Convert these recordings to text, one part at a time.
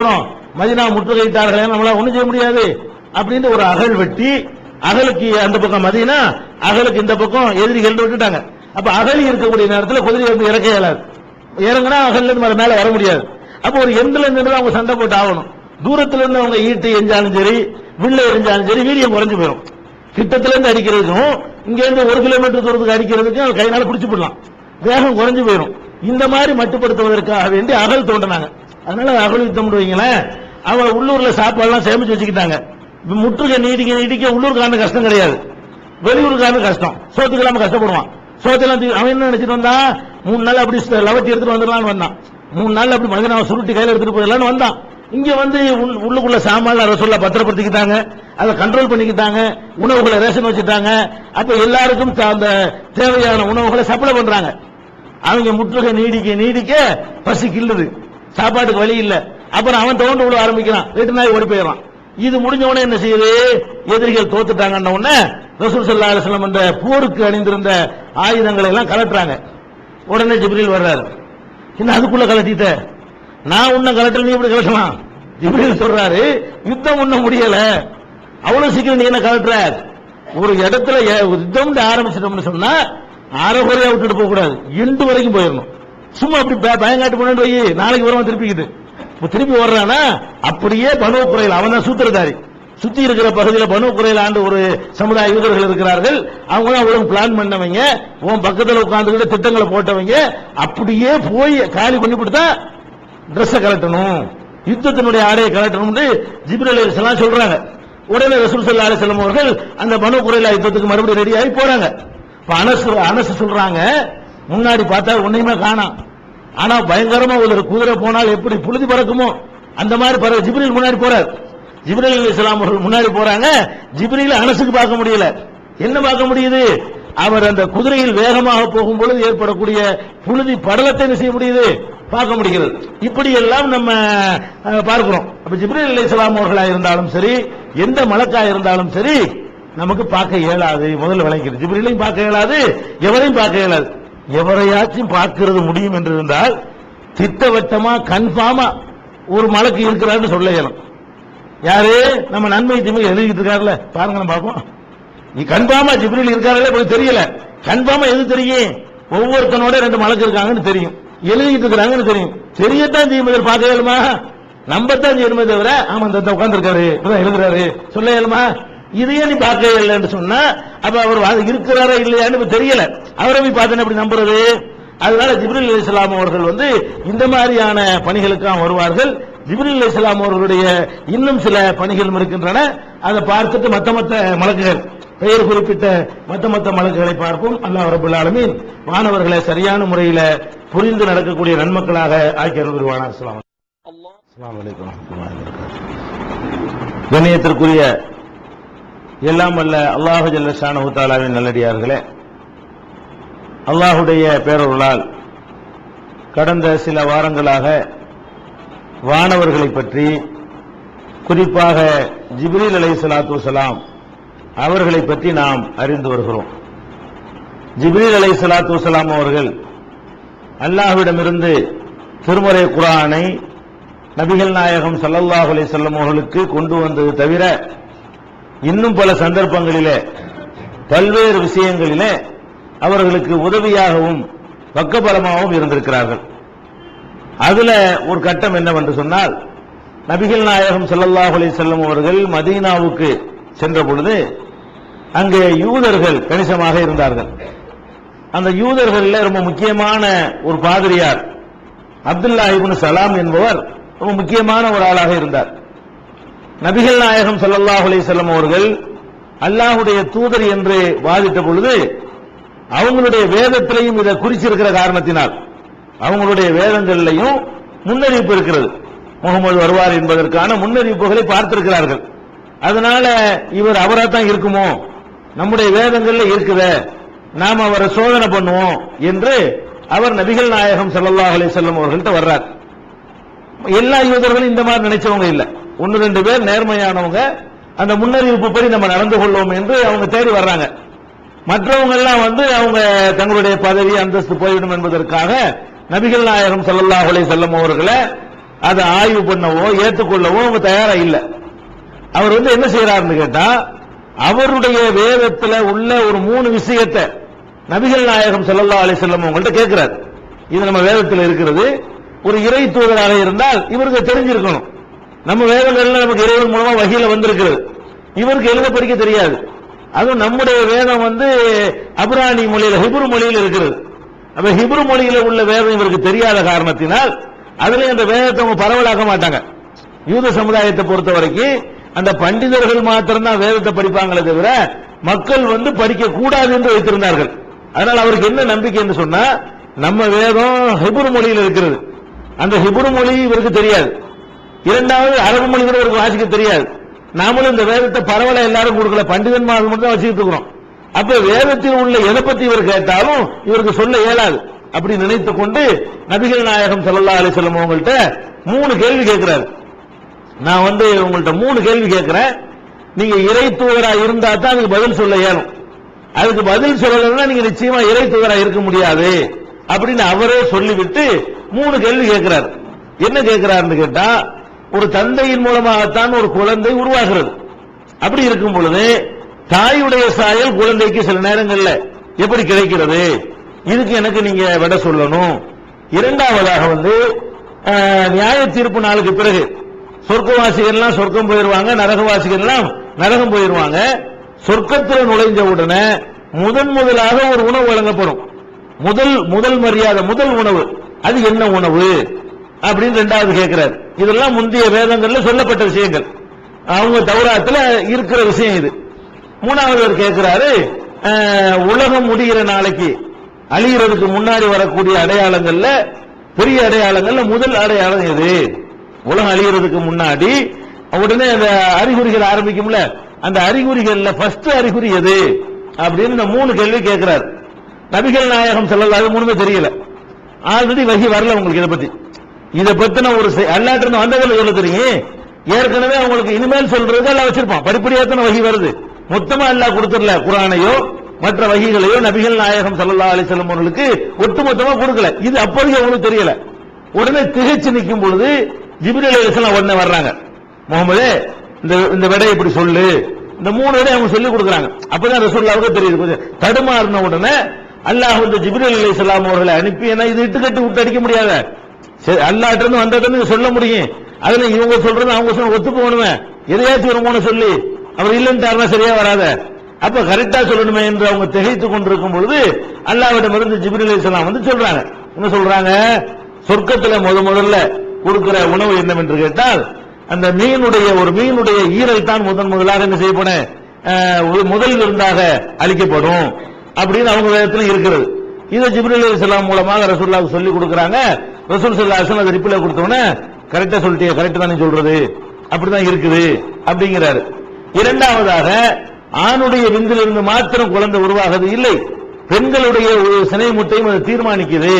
Medina முற்றுகையிட்டார்களே, நம்மளால ஒண்ணும் செய்ய முடியாது அப்படின்னு ஒரு அகல் வெட்டி, அகலுக்கு அந்த பக்கம் மதீனா, அகலுக்கு இந்த பக்கம் எதிரிகள் விட்டுட்டாங்க. அப்ப அகலி இருக்கக்கூடிய நேரத்தில் குதிரை வந்து இறக்க இயலாது, இறங்கினா அகல்ல இருந்து மேல வர முடியாது. அப்ப ஒரு எண்ட்ல இருந்து அவங்க சண்டை போட்டு ஆகணும். தூரத்துல இருந்து அவங்க ஈட்டு எரிஞ்சாலும் சரி, வில்ல எரிஞ்சாலும் சரி, வீரியம் குறைஞ்சு போயிடும். கிட்டத்துல இருந்து அடிக்கிறதுக்கும் இங்க இருந்து 1 கிலோமீட்டர் தூரத்துக்கு அடிக்கிறதுக்கும் கையினால பிடிச்சு போடலாம், வேகம் குறைஞ்சு போயிடும். இந்த மாதிரி மட்டுப்படுத்துவதற்காக வேண்டி அகல் தோண்டினாங்க. அதனால அகல் யுத்தம் வைங்களேன், அவங்க உள்ளூர்ல சாப்பாடுலாம் சேமிச்சு வச்சுக்கிட்டாங்க. முற்றுகை நீடிக்க நீடிக்க உள்ளூர்காரனுக்கு கஷ்டம் கிடையாது, வெளியூருக்காரனுக்கு கஷ்டம். சோத்துக்கு இல்லாம கஷ்டப்படுவான். சோத்தெல்லாம் அவன் என்ன நினைச்சிட்டு வந்தா, 3 நாள் அப்படி லவட்டி எடுத்துட்டு வந்துடலான்னு வந்தான். 3 நாள் அப்படி மனிதனாவை சுருட்டி கையில எடுத்துட்டு போயிடலான்னு வந்தான். இங்க வந்து உள்ளுக்குள்ள சாமான ரசூல்லா பத்திரப்படுத்திக்கிட்டாங்க, அதை கண்ட்ரோல் பண்ணிக்கிட்டாங்க, உணவுகளை ரேஷன் வச்சுட்டாங்க. அப்ப எல்லாருக்கும் அந்த தேவையான உணவுகளை சப்ளை பண்றாங்க. அவங்க முற்றுகை நீடிக்க நீடிக்க பசி கில்லுது, சாப்பாட்டுக்கு வழி இல்ல. அப்புறம் அவன் தோண்டு விட ஆரம்பிக்கிறான், 8 நாள் ஓடி போயிடறான். இது முடிஞ்ச உடனே என்ன செய்யுது, எதிரிகள் தோத்துட்டாங்கன்ன உடனே ரசூல் ஸல்லல்லாஹு அலைஹி வஸல்லம் அந்த போருக்கு அணிந்திருந்த ஆயுதங்களை எல்லாம் கலட்டுறாங்க. உடனே ஜிப்ரீல் வர்றாரு, என்ன அதுக்குள்ள கலட்டிட்ட, நான் உன்ன கலட்டல, நீ இப்படி கலட்டலாம். ஜிப்ரீல் சொல்றாரு, யுத்தம் ஒண்ணு முடியல, அவ்வளவு சீக்கிரம் நீ என்ன கலட்டுற? ஒரு இடத்துல யுத்தம் ஆரம்பிச்சிட்டோம்னு சொன்னா அரைகுறையா விட்டுட்டு போக கூடாது, எண்டு வரைக்கும் போயிடணும். சும்மா அப்படி பயங்காட்டு போனு வை, நாளைக்கு வருவான் திருப்பிக்கிட்டு. திருப்பி வர்றானா அப்படியே பனு குறையில், அவன் தான் சூத்திரதாரி. சுத்தி இருக்கிற பகுதியில் பனு குறையில் ஆண்டு ஒரு சமுதாய யூதர்கள் இருக்கிறார்கள். அவங்க தான் அவ்வளவு பிளான் பண்ணவங்க, உன் பக்கத்தில் உட்கார்ந்துக்கிட்டு திட்டங்களை போட்டவங்க. அப்படியே போய் காலி பண்ணிவிட்டு ட்ரெஸ் கலட்டணும், யுத்தத்தினுடைய ஆடையை கலட்டணும் ஜிப்ரீல் அலைஹிஸ்ஸலாம் சொல்றாங்க. உடனே ரசூல் ஸல்லல்லாஹு அலைஹி வஸல்லம் அவர்கள் அந்த பனு குறையிலா யுத்தத்துக்கு மறுபடியும் ரெடி ஆகி போறாங்க. அனஸ் சொல்றாங்க, முன்னாடி பார்த்தா ஒண்ணுமே காணாம், ஆனா பயங்கரமா ஒரு குதிரை போனால் எப்படி புழுதி பறக்குமோ அந்த மாதிரி ஜிப்ரீல் முன்னாடி போறார். ஜிப்ரீல் அலைஹிஸ்ஸலாம் அவர்கள் முன்னாடி போறாங்க. ஜிப்ரீல் அனஸுக்கு பார்க்க முடியல. என்ன பார்க்க முடியுது, அவர் அந்த குதிரையில் வேகமாக போகும் பொழுது ஏற்படக்கூடிய புழுதி படலத்தை என்ன செய்ய முடியுது, பார்க்க முடிகிறது. இப்படி எல்லாம் நம்ம பார்க்கிறோம். அப்ப ஜிப்ரீல் அலைஹிஸ்ஸலாம் அவர்களா இருந்தாலும் சரி, எந்த மலக்கா இருந்தாலும் சரி, நமக்கு பார்க்க இயலாது. முதல்ல விளங்கிது, ஜிப்ரீலையும் பார்க்க இயலாது, எவரையும் பார்க்க இயலாது. எவரையாச்சும் பார்க்கிறது முடியும் என்று இருந்தால் திட்டவட்டமா கன்ஃபார்மா ஒரு மலக்கு இருக்கிறாருன்னு சொல்ல இயலும். யாரு, நம்ம நன்மை தீமை எழுதிட்டு இருக்காருல்ல, பாருங்க நம்ம பார்ப்போம். நீ கன்ஃபார்மா ஜிப்ரீல் இருக்காருல்ல, கொஞ்சம் தெரியல, கன்ஃபார்மா எது தெரியும், ஒவ்வொருத்தனோட 2 மலக்கு இருக்காங்கன்னு தெரியும், எழுதிட்டு இருக்கிறாங்கன்னு தெரியும். தெரியத்தான் தீமைகள் பார்க்க இயலுமா, நம்பத்தான் செய்யணுமே தவிர ஆமா இந்த உட்கார்ந்து இருக்காரு எழுதுறாரு சொல்ல இயலுமா? இதையே நீ பார்க்க இல்லைன்னு சொன்னா அப்ப அவர் இருக்கிறாரா இல்லையான்னு தெரியல, அவரை போய் பார்த்தேன்னு எப்படி நம்புறது? அதனால ஜிப்ரீல் அலைஹிஸ்ஸலாம் அவர்கள் வந்து இந்த மாதிரியான பணிகளுக்காக வருவார்கள். ஜிப்ரீல் அலைஹிஸ்ஸலாம் அவர்களுடைய இன்னும் சில பணிகளும் இருக்கின்றன. அதை பார்த்துட்டு மத்த மலக்குகள், பெயர் குறிப்பிட்ட மத்த மலக்குகளை பார்ப்போம். அல்லாஹ் ரப்பல் ஆலமீன் மாணவர்களை சரியான முறையில் புரிந்து நடக்கக்கூடிய நன்மக்களாக ஆக்கி அருள்வானார். அஸ்ஸலாமு அலைக்கும். கண்ணியத்திற்குரிய எல்லாம் அல்ல அல்லாஹு ஜல்ல ஷானஹு தஆலாவின் நல்லடியார்களே, அல்லாஹுடைய பேரருளால் கடந்த சில வாரங்களாக வானவர்களை பற்றி, குறிப்பாக ஜிப்ரீல் அலைஹிஸ்ஸலாத்து வஸலாம் அவர்களை பற்றி நாம் அறிந்து வருகிறோம். ஜிப்ரீல் அலைஹிஸ்ஸலாத்து வஸலாம் அவர்கள் அல்லாஹ்விடமிருந்து திருமறை குர்ஆனை நபிகள் நாயகம் ஸல்லல்லாஹு அலைஹி வஸல்லம் அவர்களுக்கு கொண்டு வந்தது தவிர இன்னும் பல சந்தர்ப்பங்களிலே பல்வேறு விஷயங்களிலே அவர்களுக்கு உதவியாகவும் பக்கபலமாகவும் இருந்திருக்கிறார்கள். அதுல ஒரு கட்டம் என்னவென்று சொன்னால், நபிகள் நாயகம் ஸல்லல்லாஹு அலைஹி வஸல்லம் அவர்கள் மதீனாவுக்கு சென்ற பொழுது அங்கே யூதர்கள் கணிசமாக இருந்தார்கள். அந்த யூதர்களில் ரொம்ப முக்கியமான ஒரு பாதிரியார் அப்துல்லாஹ் இப்னு சலாம் என்பவர் ரொம்ப முக்கியமான ஒரு ஆளாக இருந்தார். நபிகள் நாயகம் ஸல்லல்லாஹு அலைஹி வஸல்லம் அவர்கள் அல்லாஹ்வுடைய தூதர் என்று வாதிட்ட பொழுது அவங்களுடைய வேதத்திலையும் இதை குறிச்சிருக்கிற காரணத்தினால், அவங்களுடைய வேதங்களிலையும் முன்னறிவிப்பு இருக்கிறது, முகமது வருவார் என்பதற்கான முன்னறிவிப்புகளை பார்த்திருக்கிறார்கள். அதனால இவர் அவராத்தான் இருக்குமோ, நம்முடைய வேதங்கள்ல இருக்குத, நாம் அவரை சோதனை பண்ணுவோம் என்று அவர் நபிகள் நாயகம் ஸல்லல்லாஹு அலைஹி வஸல்லம் அவர்கள்ட்ட வர்றார். எல்லா யூதர்களும் இந்த மாதிரி நினைச்சவங்க இல்ல, 1-2 பேர் நேர்மையானவங்க, அந்த முன்னறிவிப்பு படி நம்ம நடந்து கொள்வோம் என்று அவங்க தேடி வர்றாங்க. மற்றவங்க எல்லாம் வந்து அவங்க தங்களுடைய பதவி அந்தஸ்து போய்விடும் என்பதற்காக நபிகள் நாயகம் ஸல்லல்லாஹு அலைஹி வஸல்லம் அவர்களை அதை ஆய்வு பண்ணவோ ஏற்றுக்கொள்ளவோ அவங்க தயாரா இல்ல. அவர் என்ன செய்யறாருன்னு கேட்டா, அவருடைய வேதத்துல உள்ள ஒரு 3 விஷயத்தை நபிகள் நாயகம் ஸல்லல்லாஹு அலைஹி வஸல்லம் அவங்கள்ட்ட கேட்கிறார். இது நம்ம வேதத்தில் இருக்கிறது, ஒரு இறை தூதராக இருந்தால் இவருக்கு தெரிஞ்சிருக்கணும். நம்ம வேதங்கள்ல நமக்கு இறைவன் மூலமா வஹீல வந்திருக்கிறது, இவருக்கு எழுத படிக்க தெரியாது. அதுவும் நம்முடைய வேதம் அப்ரானி மொழியில ஹிப்ரு மொழியில் இருக்கிறது. அப்ப ஹிப்ரு மொழியில உள்ள வேதம் இவருக்கு தெரியாத காரணத்தினால் அதுல அந்த வேதத்தை அவங்க பரவலாக்க மாட்டாங்க. யூத சமுதாயத்தை பொறுத்த வரைக்கும் அந்த பண்டிதர்கள் மாத்திரம்தான் வேதத்தை படிப்பாங்களே தவிர மக்கள் படிக்க கூடாது என்று வைத்திருந்தார்கள். அதனால அவருக்கு என்ன நம்பிக்கை என்று சொன்னா, நம்ம வேதம் ஹிப்ரு மொழியில் இருக்கிறது, அந்த ஹிப்ரு மொழி இவருக்கு தெரியாது. இரண்டாவது அரபு மொழி கூட இவருக்கு வாசிக்க தெரியாது. நாமளும் இந்த வேதத்தை பரவலா எல்லாரும் கொடுக்கல, பண்டிதன்மார்கள் மட்டும் தான் வச்சுக்கிட்டு இருக்கிறோம். அப்ப வேதத்தில் உள்ள எதை பத்தி இவர் கேட்டாலும் இவருக்கு சொல்ல இயலாது. அப்படி நினைத்துக் கொண்டு நபிகள் நாயகம் ஸல்லல்லாஹு அலைஹி வஸல்லம் அவங்கள்ட்ட 3 கேள்வி கேட்கிறாரு. நான் உங்கள்ட்ட 3 கேள்வி கேட்கிறேன், நீங்க இறை தூதரா இருந்தா தான் அதுக்கு பதில் சொல்ல இயலும். அதுக்கு பதில் சொல்லலைன்னா நீங்க நிச்சயமா இறை தூதரா இருக்க முடியாது அப்படின்னு அவரே சொல்லிவிட்டு 3 கேள்வி கேட்கிறார். என்ன கேட்கிறாருன்னு கேட்டா, ஒரு தந்தையின் மூலமாகத்தான் ஒரு குழந்தை உருவாகிறது. அப்படி இருக்கும் பொழுது தாயுடைய சாயல் குழந்தைக்கு சில நேரங்கள்ல எப்படி கிடைக்கிறது, இதுக்கு எனக்கு நீங்க விட சொல்லணும். இரண்டாவதாக நியாய தீர்ப்பு நாளுக்கு பிறகு சொர்க்கவாசிகள் எல்லாம் சொர்க்கம் போயிருவாங்க, நரகவாசிகள் எல்லாம் நரகம் போயிருவாங்க. சொர்க்கத்தில் நுழைஞ்ச உடனே முதலாக ஒரு உணவு வழங்கப்படும். முதல் மரியாதை, முதல் உணவு, அது என்ன உணவு அப்படின்னு இரண்டாவது கேட்கிறார். இதெல்லாம் முந்தைய வேதங்கள்ல சொல்லப்பட்ட விஷயங்கள், அவங்க தௌராத்துல இருக்கிற விஷயம் இது. மூணாவது கேட்கிறாரு, உலகம் முடிகிற நாளைக்கு அழிகிறதுக்கு முன்னாடி வரக்கூடிய அடையாளங்கள்ல பெரிய அடையாளங்கள்ல முதல் அடையாளம் எது? உலகம் அழிகிறதுக்கு முன்னாடி உடனே அந்த அறிகுறிகள் ஆரம்பிக்கும்ல, அந்த அறிகுறிகள்ல ஃபர்ஸ்ட் அறிகுறி எது அப்படின்னு இந்த 3 கேள்வி கேட்கிறார். நபிகள் நாயகம் ஸல்லல்லாஹு அலைஹி வஸல்லம் தெரியல, ஆல்ரெடி வஹி வரல உங்களுக்கு இதை பத்தின ஒரு அல்லாஹ் இருந்து வந்ததில்லை சொல்ல தெரியும். ஏற்கனவே அவங்களுக்கு இனிமேல் சொல்றது எல்லாம் வச்சிருப்பான், படிப்படியா தான வஹி வருது. மொத்தமா அல்லாஹ் கொடுத்துடல, குர்ஆனையோ மற்ற வஹிகளையோ நபிகள் நாயகம் ஸல்லல்லாஹு அலைஹி வஸல்லம் அவர்களுக்கு ஒட்டுமொத்தமா கொடுக்கல. இது அப்போதைக்கு அவங்களுக்கு தெரியல. உடனே திகைச்சு நிற்கும் பொழுது ஜிப்ரீல் அலைஹிஸ்ஸலாம் உடனே வர்றாங்க. முகமதே இந்த விடை இப்படி சொல்லு, இந்த 3 விடை அவங்க சொல்லி கொடுக்குறாங்க. அப்பதான் ரசூலுல்லாஹ்வுக்கு தெரியுது. தடுமாறின உடனே அல்லாஹ் ஜிப்ரீல் அலைஹிஸ்ஸலாம் அவர்களை அனுப்பி, ஏன்னா இது இட்டுக்கட்டு விட்டு அடிக்க முடியாத, அல்லாஹ்ட்ட இருந்து வந்ததுன்னு சொல்ல முடியும். அதுல இவங்க சொல்றது அவங்க சொல்ல ஒத்து போகணுமே, எதையாச்சும் ஒரு 3 சொல்லி அவர் இல்லைன்னு சரியா வராத, அப்ப கரெக்டா சொல்லணுமே என்று அவங்க திகைத்துக் கொண்டிருக்கும் பொழுது அல்லாஹ்விடமிருந்து ஜிப்ரீல் அலைஹிஸ்ஸலாம் சொல்றாங்க. என்ன சொல்றாங்க? சொர்க்கத்துல முதல்ல கொடுக்கிற உணவு என்னவென்று கேட்டால், அந்த மீனுடைய ஈரல் தான் முதலாக என்ன செய்யப்படும், முதல் விருந்தாக அளிக்கப்படும் அப்படின்னு அவங்க வேதத்துல இருக்கிறது. இதை ஜிப்ரீல் அலைஹிஸ்ஸலாம் மூலமாக ரசூலுல்லாஹ்வுக்கு சொல்லி கொடுக்கறாங்க. ரசூல் ஸல்லல்லாஹு அலைஹி வஸல்லம் அதை ரிப்ளை கொடுத்தவனே, கரெக்டா சொல்லிட்டீங்க, கரெக்ட் தான் நீ சொல்றது, அப்படிதான் இருக்குது அப்படிங்கிறாரு. இரண்டாவதாக, ஆணுடைய விந்திலிருந்து மாத்திரம் குழந்தை உருவாகுது இல்லை, பெண்களுடைய சினை முட்டையும் அதை தீர்மானிக்குது.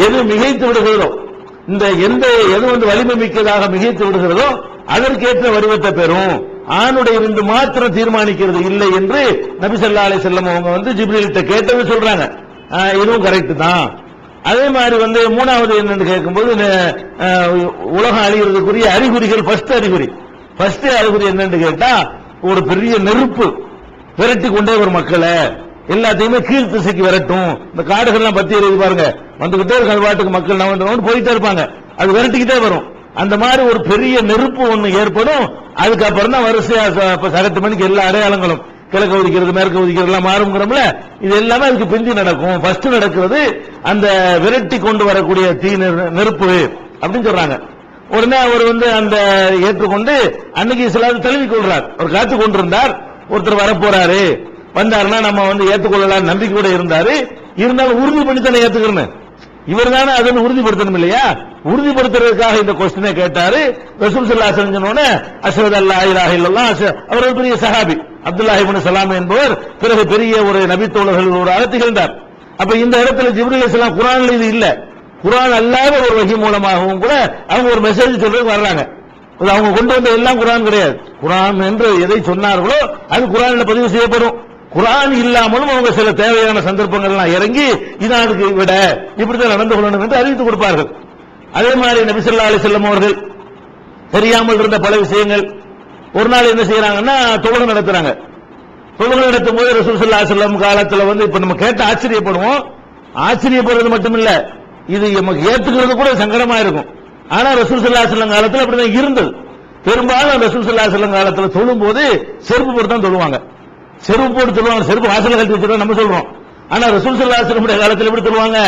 எது மிகைத்து விடுகிறதோ, எது வலிமை மிக்கதாக மிகைத்து விடுகிறதோ அதற்கேற்ற வடிவத்தை பெறும். ஆணுடைய விந்து மாத்திரம் தீர்மானிக்கிறது இல்லை என்று நபி ஸல்லல்லாஹு அலைஹி வஸல்லம் அவங்க ஜிப்ரீல்கிட்ட கேட்டது சொல்றாங்க. இதுவும் கரெக்ட் தான். அதே மாதிரி மூணாவது என்னன்னு கேட்கும்போது, உலகம் அழிகிறதுக்குரிய அறிகுறிகள் ஃபர்ஸ்ட் அறிகுறி என்னன்னு கேட்டா, ஒரு பெரிய நெருப்பு விரட்டி கொண்டே ஒரு மக்களை எல்லாத்தையுமே கீழ் திசைக்கு விரட்டும். இந்த காடுகள்லாம் பத்தி எரியுது பாருங்க, வந்துகிட்டே இருக்க பாட்டுக்கு மக்கள் நம்ம போயிட்டே இருப்பாங்க, அது விரட்டிக்கிட்டே வரும். அந்த மாதிரி ஒரு பெரிய நெருப்பு ஒண்ணு ஏற்படும். அதுக்கப்புறம் தான் வரிசையா சகட்டு மணிக்கு எல்லா அடையாளங்களும் கிழக்கு ஒதுக்கிறது மேற்கு ஒதுக்கிறது எல்லாம் மாறுங்கிறோம்ல, இது எல்லாமே அதுக்கு பிந்தி நடக்கும். ஃபர்ஸ்ட் நடக்கிறது அந்த விரட்டி கொண்டு வரக்கூடிய தீ நெருப்பு அப்படின்னு சொல்றாங்க. உடனே அவர் அந்த ஏற்றுக்கொண்டு அன்னைக்கு சில தழுவிக் கொள்றார். அவர் காத்து கொண்டிருந்தார், ஒருத்தர் வரப்போறாரு, வந்தாருன்னா நம்ம ஏற்றுக்கொள்ளலாம் நம்பிக்கை கூட இருந்தாரு. இருந்தாலும் உறுதி பண்ணி தானே ஏத்துக்கணும், இவர் தானே அதನ್ನು உறுதிப்படுத்தணும் இல்லையா? உறுதிப்படுத்துறதுக்காக இந்த கொஸ்டினை கேட்டாரு. ரசூல் ஸல்லல்லாஹு அலைஹி வஸல்லம் அஷ்ஹது அல்லா இலாஹ இல்லல்லாஹ், அவர் ஒரு பெரிய சஹாபி அப்துல்லாஹ் இப்னு சலாம் என்பவர் பிறகு பெரிய ஒரு நபி தோழர்களோடு திகழ்ந்தார். அப்ப இந்த இடத்துல ஜிப்ரீல் அலைஹிஸ்ஸலாம் குர்ஆன்ல இது இல்ல, குர்ஆன் அல்லாத ஒரு வஹி மூலமாகவும் கூட அவங்க ஒரு மெசேஜ் சொல்றதுக்கு வர்றாங்க. அவங்க கொண்டு வந்த எல்லாம் குர்ஆன் கிடையாது. குர்ஆன் என்று எதை சொன்னார்களோ அது குர்ஆன்ல பதிவு செய்யப்படும். குர்ஆன் இல்லாமலும் அவங்க சில தேவையான சந்தர்ப்பங்கள்லாம் இறங்கி இதான் அதுக்கு விட இப்படித்தான் நடந்து கொள்ளணும் என்று அறிவித்து கொடுப்பார்கள். அதே மாதிரி நபி ஸல்லல்லாஹு அலைஹி வஸல்லம் அவர்கள் தெரியாமல் இருந்த பல விஷயங்கள். ஒரு நாள் என்ன செய்யறாங்கன்னா தொழுகை நடத்துறாங்க. தொழுகை நடத்தும் போது ரசூல் ஸல்லல்லாஹு அலைஹி வஸல்லம் காலத்துல இப்ப நம்ம கேட்டு ஆச்சரியப்படுவோம். ஆச்சரியப்படுறது மட்டுமில்ல, இது நமக்கு ஏத்துக்கிறது கூட சங்கடமா இருக்கும். ஆனா ரசூல் ஸல்லல்லாஹு அலைஹி வஸல்லம் காலத்துல அப்படிதான் இருந்தது. பெரும்பாலும் ரசூல் ஸல்லல்லாஹு அலைஹி வஸல்லம் காலத்துல தொழும் போது செருப்பு போட்டு தான் தொழுவாங்க. செருப்பு போட்டு தொழுவாங்க. செருப்பு வாசல்ல கழட்டி வச்சிருக்கோம் நம்ம சொல்றோம். ஆனா ரசூல் ஸல்லல்லாஹு அலைஹி வஸல்லம் காலத்துல எப்படி தொழுவாங்க?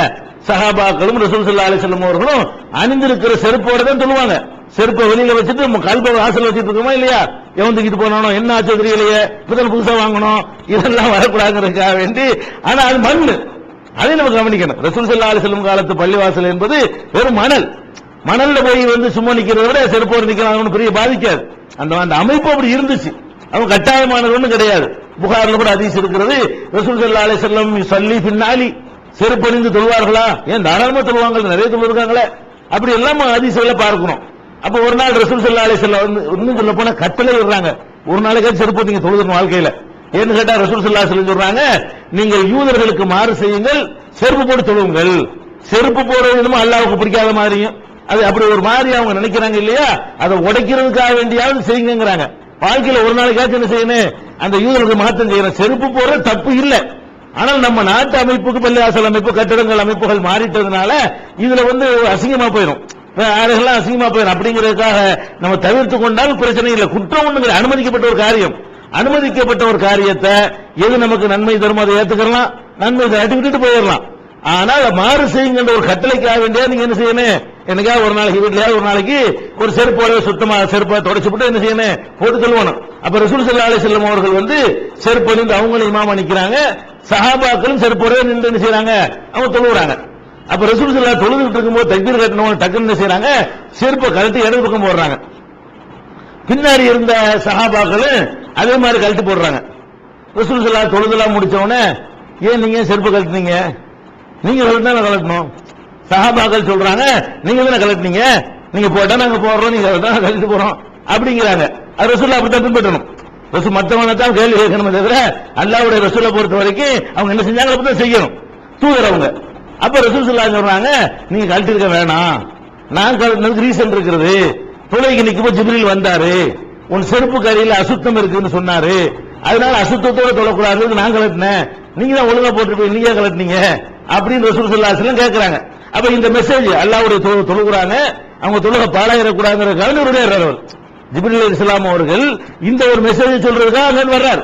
சஹாபாக்களும் ரசூல் ஸல்லல்லாஹு அலைஹி வஸல்லம் அவர்களும் அணிந்திருக்கிற செருப்போட தான் தொழுவாங்க. செருப்பை வெளியில வச்சுட்டு கல்ப வாசல் வச்சுட்டு இருக்கோமா இல்லையா? எவன் தூக்கிட்டு போனானோ, என்ன ஆச்சு தெரியலையே, புதுசா வாங்கணும், இதெல்லாம் வரக்கூடாதுக்காக வேண்டி. ஆனா அது மண்ணு, அதை நம்ம கவனிக்கணும். ரசூல் ஸல்லல்லாஹு அலைஹி வஸல்லம் காலத்து பள்ளிவாசல் என்பது வெறும் மணல்ல போய் சும்மா நிக்கிறத விட செருப்போடு நிக்கிறாங்க பெரிய பாதிக்காது. அந்த அமைப்பு அப்படி இருந்துச்சு. அவங்க கட்டாயமானது ஒண்ணும் கிடையாது. புகார்ல கூட ஹதீஸ் இருக்கிறது, ரசூல் ஸல்லல்லாஹு அலைஹி வஸல்லம் ஸல்லி பின்னாலி, செருப்பணிந்து தொழுவார்களா? ஏன் தாராளமா தொழுவாங்க, நிறைய தொழுவாங்களே. அப்படி எல்லாம் ஹதீஸ்களை பார்க்கணும். அப்ப ஒரு நாள் ரசூல் ஸல்லல்லாஹு அலைஹி வஸல்லம் இன்னும் சொல்ல போனா கட்டளை விடுறாங்க, ஒரு நாளைக்கு செருப்பு நீங்க தொழுகணும் வாழ்க்கையில. ஏன்னு கேட்டா ரசூல் ஸல்லல்லாஹு அலைஹி வஸல்லம் சொல்றாங்க, நீங்கள் யூதர்களுக்கு மாறு செய்யுங்கள், செருப்பு போட்டு தொழுவுங்கள். செருப்பு போடுறது அல்லாஹ்வுக்கு பிடிக்காத மாதிரியும், அது அப்படி ஒரு மாதிரி அவங்க நினைக்கிறாங்க இல்லையா, அதை உடைக்கிறதுக்காக வேண்டியாவது செய்யுங்கிறாங்க. வாழ்க்கையில ஒரு நாளைக்காச்சும் என்ன செய்யணும், அந்த யூதர்களுக்கு மாற்றம் செய்யணும். செருப்பு போடுறது தப்பு இல்லை. ஆனால் நம்ம நாட்டு அமைப்புக்கு, பள்ளிவாசல் அமைப்பு, கட்டடங்கள் அமைப்புகள் மாறிட்டதுனால இதுல அசிங்கமா போயிடும், ஆளுகள்லாம் அசிங்கமா போயிடும். அப்படிங்கிறதுக்காக நம்ம தவிர்த்து கொண்டால் பிரச்சனை இல்லை. குற்றம் ஒண்ணுங்கிற அனுமதிக்கப்பட்ட ஒரு காரியம், அனுமதிக்கப்பட்ட ஒரு காரியத்தை எது நமக்கு நன்மை தரும் அதை ஏத்துக்கலாம், நன்மை தட்டி விட்டுட்டு போயிடலாம். ஆனால் மாறு செய்யுங்கிற ஒரு கட்டளைக்காக வேண்டிய நீங்க என்ன செய்யணும், எனக்கா ஒரு நாளைக்கு வீட்லயாவது ஒரு நாளைக்கு ஒரு செருப்போட சுத்தமா செருப்பை தொடச்சு போட்டு என்ன செய்யணும், போட்டு சொல்லுவானு. அப்ப ரசூல் ஸல்லல்லாஹு அலைஹி வஸல்லம் அவர்கள் செருப்பு அணிந்து அவங்களும் இமாமா நிக்கிறாங்க, சஹாபாக்களும் செருப்போட நின்று என்ன செய்யறாங்க, அவங்க தொழுகிறாங்க. அப்ப ரசூல் ஸல்லல்லாஹு தொழுதுட்டு இருக்கும்போது தக்பீர் கட்டணவங்க டக்குன்னு என்ன செய்யறாங்க, செருப்பை கழட்டி இடது பக்கம் போடுறாங்க. பின்னாடி இருந்த சஹாபாக்களும் அதே மாதிரி கழட்டி போடுறாங்க. ரசூல் ஸல்லல்லாஹு தொழுதெல்லாம் முடிச்ச உடனே, ஏன் நீங்க செருப்பு கழட்டினீங்க, நீங்க தானே கலட்டணும். சஹாபாக்கள் சொல்றாங்க, நீங்க தானே கலட்டினீங்க, நீங்க போட்டா நாங்க போடுறோம், நீங்க கழட்டி போறோம் அப்படிங்கிறாங்க. அது ரசூலுல்லாஹ் அப்படித்தான் பின்பற்றணும். ரசூல் மற்றவங்க தான் கேள்வி கேட்கணுமே தவிர அல்லாஹ்வுடைய ரசூலை பொறுத்த வரைக்கும் அவங்க என்ன செஞ்சாங்க அப்படிதான் செய்யணும், தூதரவங்க. அப்ப ரசூல் ஸல்லல்லாஹு சொல்றாங்க, நீங்க கழட்டி இருக்க வேணாம், நான் கழட்டினதுக்கு ரீசன் இருக்கிறது. தொழுகைக்கு நிக்கும்போது ஜிப்ரீல் வந்தாரு, உன் செருப்பு கரையில அசுத்தம் இருக்குன்னு சொன்னாரு, அதனால அசுத்தத்தோட தொழக்கூடாது, நான் கலட்டினேன், நீங்க தான் ஒழுங்கா போட்டு நீங்க கலட்டினீங்க அப்படின்னு ரசூல் ஸல்லல்லாஹு அலைஹி வஸல்லம் கேட்கறாங்க. அப்ப இந்த மெசேஜ் அல்லாஹ்வுடைய தொழுகிறாங்க, அவங்க தொழுகை பாழாயிடக்கூடாதுங்கிறதுக்காக ஜிப்ரீல் அலைஹிஸ்ஸலாம் அவர்கள் இந்த ஒரு மெசேஜ் சொல்றதுக்காக அங்க வர்றாரு.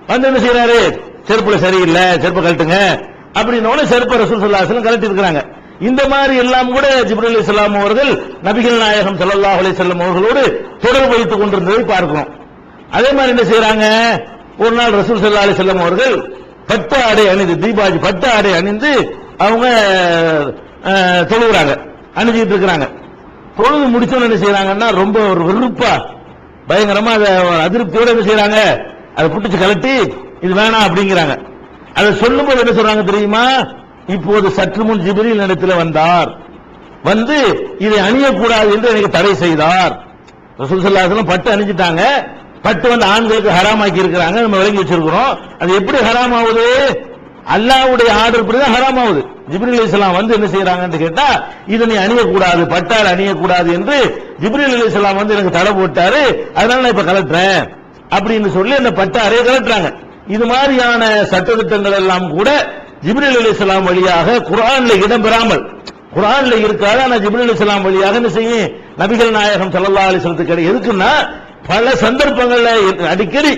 வந்து என்ன செய்யறாரு, செருப்புல சரியில்லை, செருப்பு கழட்டுங்க அப்படின்னு செருப்பை ரசூல் ஸல்லல்லாஹு அலைஹி வஸல்லம் கழட்டி இருக்கிறாங்க. இந்த மாதிரி எல்லாம் கூட ஜிப்ரீல் அலைஹிஸ்ஸலாம் அவர்கள் நபிகள் நாயகம் ஸல்லல்லாஹு அலைஹி வஸல்லம் அவர்களோடு தொடர்பு வைத்துக் கொண்டிருந்ததை பார்க்கிறோம். அதே மாதிரி என்ன செய்யறாங்க, ஒரு நாள் ரசூல் ஸல்லல்லாஹு அலைஹி வஸல்லம் அவர்கள் பட்டு ஆடை அணிந்து, தீபாவளி பட்டு ஆடை அணிந்து அவங்க தொழுகிறாங்க, அணிஞ்சிட்டு இருக்கிறாங்க. தொழுது முடிச்சோன்னு என்ன செய்யறாங்கன்னா, ரொம்ப ஒரு வெறுப்பா பயங்கரமா அதிருப்தியோட என்ன செய்யறாங்க, அதை புடிச்சு கலட்டி இது வேணாம் அப்படிங்கிறாங்க. அதை சொல்லும் போது என்ன சொல்றாங்க தெரியுமா, இப்போது சற்று முன் ஜிப்ரீல் இடத்துல வந்தார், வந்து இதை அணியக்கூடாது என்று எனக்கு தடை செய்தார். ரசூல் ஸல்லல்லாஹு அலைஹி வஸல்லம் பட்டு அணிஞ்சிட்டாங்க, பட்டு ஆண்களுக்கு ஹராமாக்கி இருக்கிறாங்க, நம்ம விளங்கி வச்சிருக்கிறோம். அது எப்படி ஹராம் ஆகுது, அல்லாஹ்வுடைய ஆர்டர் படிதான் ஹராம் ஆகுது. ஜிப்ரீல் அலைஹிஸ்ஸலாம் வந்து என்ன செய்யறாங்கன்னு கேட்டா, இதை நீ அணியக்கூடாது, பட்டால் அணியக்கூடாது என்று ஜிப்ரீல் அலைஹிஸ்ஸலாம் வந்து எனக்கு தடை போட்டாரு, அதனால நான் இப்ப கலட்டுறேன் அப்படின்னு சொல்லி அந்த பட்டாரையை கலட்டுறாங்க. இது மாதிரியான சட்டத்திட்டங்கள் எல்லாம் கூட ஜிப்ரீல் அலைஹிஸ்ஸலாம் வழியாக குர்ஆன்ல இடம்பெறாமல், குர்ஆன்ல இருக்காது, ஆனா ஜிப்ரீல் அலைஹிஸ்ஸலாம் வழியாக என்ன செய்யும், நபிகள் நாயகம் ஸல்லல்லாஹு அலைஹி வஸல்லம் எதுக்குன்னா, பல சந்தர்ப்பங்கள்ல அடிக்கடி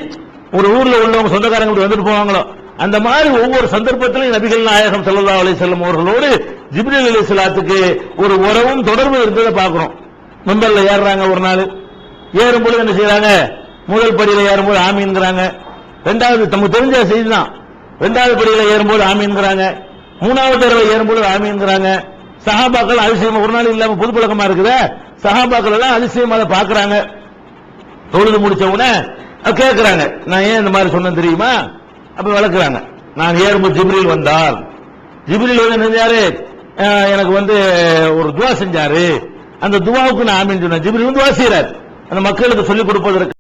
ஒரு ஊர்ல உள்ளவங்க சொந்தக்காரங்க இப்படி வந்துட்டு போவாங்களோ, அந்த மாதிரி ஒவ்வொரு சந்தர்ப்பத்திலும் நபிகள் நாயகம் ஸல்லல்லாஹு அலைஹி வஸல்லம் அவர்களோடு ஜிப்ரீல் அலைஹிஸ்ஸலாத்துக்கு ஒரு உறவும் தொடர்பு இருந்ததை பார்க்கிறோம். மிம்பர்ல ஏறுறாங்க, ஒரு நாள் ஏறும்போது என்ன செய்யறாங்க, முதல் படியில ஏறும்போது ஆமீன்கிறாங்க, ரெண்டாவது நமக்கு தெரிஞ்ச செய்தி தான், ரெண்டாவது படியில ஏறும்போது ஆமீன்கிறாங்க, மூணாவது தடவை ஏறும்போது ஆமீன்கிறாங்க. சஹாபாக்கள் அதிசயம் ஒரு நாள் இல்லாம பொது பழக்கமா இருக்குது, சஹாபாக்கள் எல்லாம் அதிசயமா அதை பாக்குறாங்க. தொழுது முடிச்ச உடனே கேட்கிறாங்க, நான் ஏன் இந்த மாதிரி சொன்னேன் தெரியுமா, அப்ப விளக்குறாங்க, நான் ஏறும்போது ஜிப்ரீல் வந்தார், ஜிப்ரீல் வந்து செஞ்சாரு, எனக்கு ஒரு துவா செஞ்சாரு, அந்த துவாவுக்கு நான் ஆமீன் சொன்னேன். ஜிப்ரீல் துவா செய்யறார், அந்த மக்களுக்கு சொல்லிக் கொடுப்பதற்கு